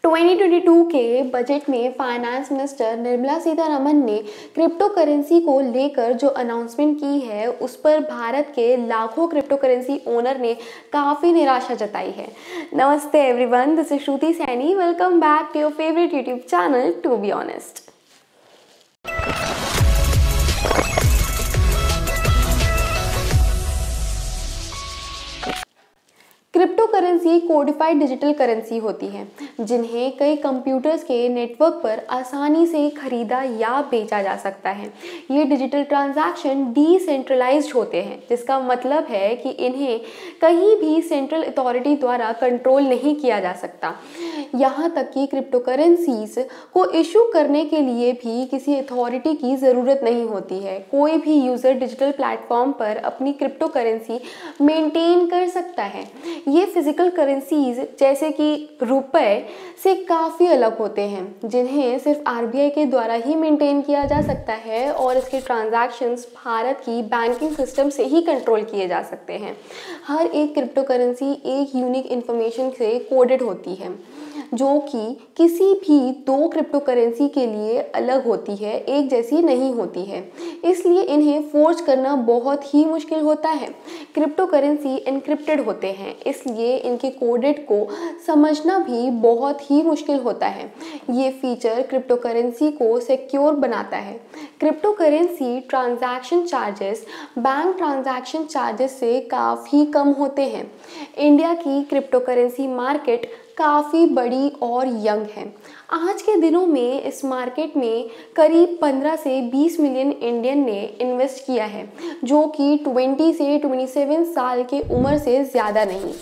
2022 के बजट में finance minister Nirmala Sitharaman ने क्रिप्टो करेंसी को लेकर जो अनाउंसमेंट की है उस पर भारत के लाखों क्रिप्टो करेंसी ओनर ने काफ़ी निराशा जताई है। नमस्ते everyone, this is Shruti Saini. Welcome back to your favourite YouTube channel to be honest. Crypto currency codified digital currency होती है जिन्हें कई कंप्यूटर्स के नेटवर्क पर आसानी से खरीदा या बेचा जा सकता है। ये डिजिटल ट्रांजैक्शन डिसेंट्रलाइज्ड होते हैं, जिसका मतलब है कि इन्हें कहीं भी सेंट्रल अथॉरिटी द्वारा कंट्रोल नहीं किया जा सकता। यहाँ तक कि क्रिप्टो करेंसीज को इशू करने के लिए भी किसी अथॉरिटी की ज़रूरत नहीं होती है। कोई भी यूज़र डिजिटल प्लेटफॉर्म पर अपनी क्रिप्टो करेंसी मेंटेन कर सकता है। ये फिजिकल करेंसीज जैसे कि रुपए से काफ़ी अलग होते हैं, जिन्हें सिर्फ आरबीआई के द्वारा ही मेंटेन किया जा सकता है और इसके ट्रांजैक्शंस भारत की बैंकिंग सिस्टम से ही कंट्रोल किए जा सकते हैं। हर एक क्रिप्टो करेंसी एक यूनिक इन्फॉर्मेशन से कोडेड होती है, जो कि किसी भी दो क्रिप्टो करेंसी के लिए अलग होती है, एक जैसी नहीं होती है। इसलिए इन्हें फोर्ज करना बहुत ही मुश्किल होता है। क्रिप्टो करेंसी एनक्रिप्टेड होते हैं, इसलिए इनके कोडेड को समझना भी बहुत ही मुश्किल होता है। ये फीचर क्रिप्टो करेंसी को सिक्योर बनाता है। Crypto currency transaction charges bank transaction charges से काफ़ी कम होते हैं। इंडिया की क्रिप्टो करेंसी मार्केट काफ़ी बड़ी और यंग है। आज के दिनों में इस मार्केट में करीब 15 से 20 मिलियन इंडियन ने इन्वेस्ट किया है, जो कि 20 से 27 साल के उम्र से ज़्यादा नहीं।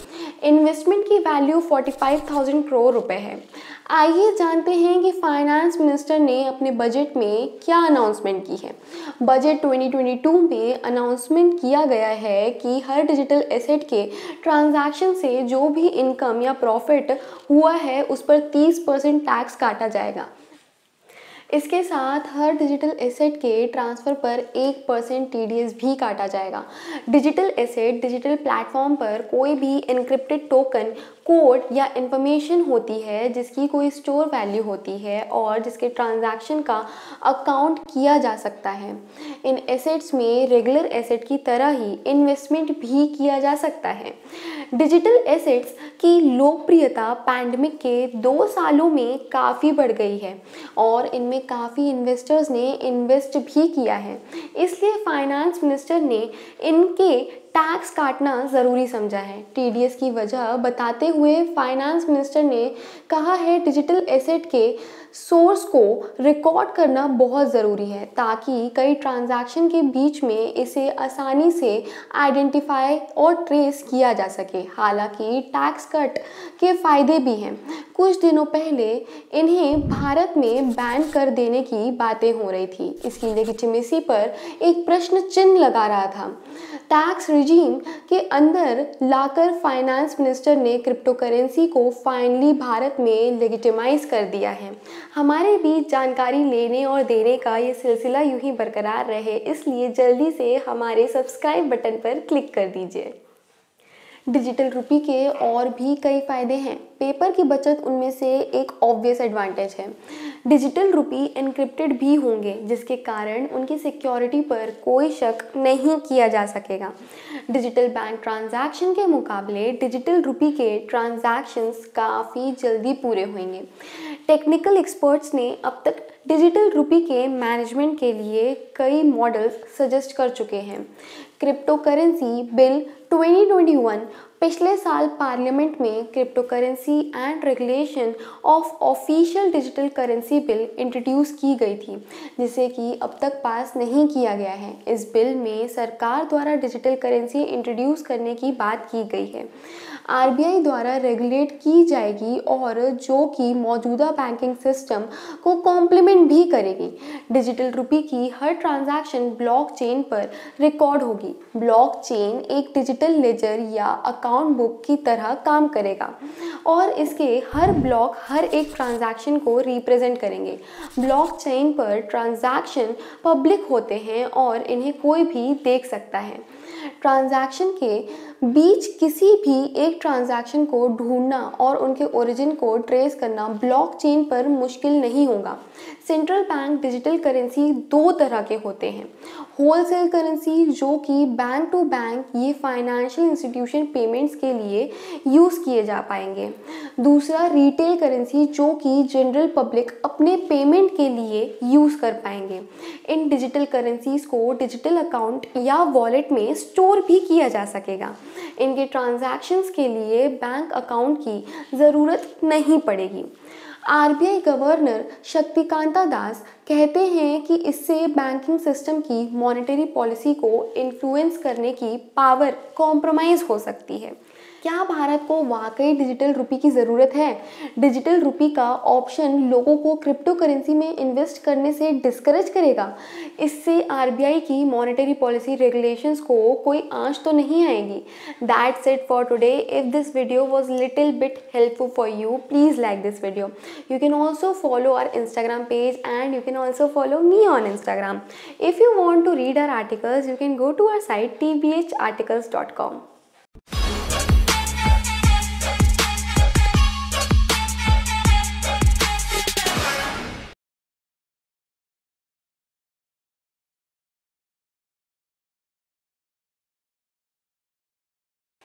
इन्वेस्टमेंट की वैल्यू 45,000 करोड़ रुपए है। आइए जानते हैं कि फाइनेंस मिनिस्टर ने अपने बजट में क्या अनाउंसमेंट की है। बजट 2022 में अनाउंसमेंट किया गया है कि हर डिजिटल एसेट के ट्रांजैक्शन से जो भी इनकम या प्रॉफिट हुआ है उस पर 30% टैक्स काटा जाएगा। इसके साथ हर डिजिटल एसेट के ट्रांसफ़र पर 1% टीडीएस भी काटा जाएगा। डिजिटल एसेट डिजिटल प्लेटफॉर्म पर कोई भी एन्क्रिप्टेड टोकन, कोड या इंफॉर्मेशन होती है जिसकी कोई स्टोर वैल्यू होती है और जिसके ट्रांजैक्शन का अकाउंट किया जा सकता है। इन एसेट्स में रेगुलर एसेट की तरह ही इन्वेस्टमेंट भी किया जा सकता है। डिजिटल एसेट्स की लोकप्रियता पैंडेमिक के 2 सालों में काफ़ी बढ़ गई है और इनमें काफ़ी इन्वेस्टर्स ने इन्वेस्ट भी किया है। इसलिए फाइनेंस मिनिस्टर ने इनके टैक्स काटना ज़रूरी समझा है। टीडीएस की वजह बताते हुए फाइनेंस मिनिस्टर ने कहा है डिजिटल एसेट के सोर्स को रिकॉर्ड करना बहुत ज़रूरी है ताकि कई ट्रांजैक्शन के बीच में इसे आसानी से आइडेंटिफाई और ट्रेस किया जा सके। हालांकि टैक्स कट के फ़ायदे भी हैं। कुछ दिनों पहले इन्हें भारत में बैन कर देने की बातें हो रही थी। इसकी लेजिटिमेसी पर एक प्रश्न चिन्ह लगा रहा था। टैक्स रिजीम के अंदर लाकर फाइनेंस मिनिस्टर ने क्रिप्टो करेंसी को फाइनली भारत में लेजिटिमाइज कर दिया है। हमारे बीच जानकारी लेने और देने का ये सिलसिला यूं ही बरकरार रहे, इसलिए जल्दी से हमारे सब्सक्राइब बटन पर क्लिक कर दीजिए। डिजिटल रुपी के और भी कई फ़ायदे हैं। पेपर की बचत उनमें से एक ऑब्वियस एडवांटेज है। डिजिटल रुपी एनक्रिप्टेड भी होंगे, जिसके कारण उनकी सिक्योरिटी पर कोई शक नहीं किया जा सकेगा। डिजिटल बैंक ट्रांजैक्शन के मुकाबले डिजिटल रुपी के ट्रांजैक्शंस काफ़ी जल्दी पूरे होंगे। टेक्निकल एक्सपर्ट्स ने अब तक डिजिटल रुपी के मैनेजमेंट के लिए कई मॉडल्स सजेस्ट कर चुके हैं। क्रिप्टो करेंसी बिल 2021 पिछले साल पार्लियामेंट में crypto currency and regulation of official digital currency bill introduce की गई थी, जिसे कि अब तक पास नहीं किया गया है। इस बिल में सरकार द्वारा डिजिटल करेंसी इंट्रोड्यूस करने की बात की गई है। आरबीआई द्वारा रेगुलेट की जाएगी और जो कि मौजूदा बैंकिंग सिस्टम को कॉम्प्लीमेंट भी करेगी। डिजिटल रुपी की हर ट्रांजैक्शन ब्लॉकचेन पर रिकॉर्ड होगी। ब्लॉकचेन एक डिजिटल लेजर या अकाउंट बुक की तरह काम करेगा और इसके हर ब्लॉक हर एक ट्रांजैक्शन को रिप्रेजेंट करेंगे। ब्लॉकचेन पर ट्रांजैक्शन पब्लिक होते हैं और इन्हें कोई भी देख सकता है। ट्रांजैक्शन के बीच किसी भी एक ट्रांजैक्शन को ढूंढना और उनके ओरिजिन को ट्रेस करना ब्लॉकचेन पर मुश्किल नहीं होगा। सेंट्रल बैंक डिजिटल करेंसी दो तरह के होते हैं। होलसेल करेंसी, जो कि बैंक टू बैंक ये फाइनेंशियल इंस्टीट्यूशन पेमेंट्स के लिए यूज़ किए जा पाएंगे। दूसरा रिटेल करेंसी, जो कि जनरल पब्लिक अपने पेमेंट के लिए यूज़ कर पाएंगे। इन डिजिटल करेंसीज को डिजिटल अकाउंट या वॉलेट में स्टोर भी किया जा सकेगा। इनके ट्रांजैक्शंस के लिए बैंक अकाउंट की ज़रूरत नहीं पड़ेगी। आरबीआई गवर्नर शक्तिकांता दास कहते हैं कि इससे बैंकिंग सिस्टम की मॉनेटरी पॉलिसी को इन्फ्लुएंस करने की पावर कॉम्प्रोमाइज़ हो सकती है। क्या भारत को वाकई डिजिटल रुपी की ज़रूरत है? डिजिटल रुपी का ऑप्शन लोगों को क्रिप्टो करेंसी में इन्वेस्ट करने से डिस्करेज करेगा। इससे आरबीआई की मॉनेटरी पॉलिसी रेगुलेशंस को कोई आंच तो नहीं आएगी। That's it for today. If this video was little bit helpful for you, please like this video. You can also follow our Instagram page and you can also follow me on Instagram. If you want to read our articles, you can go to our site tbharticles.com.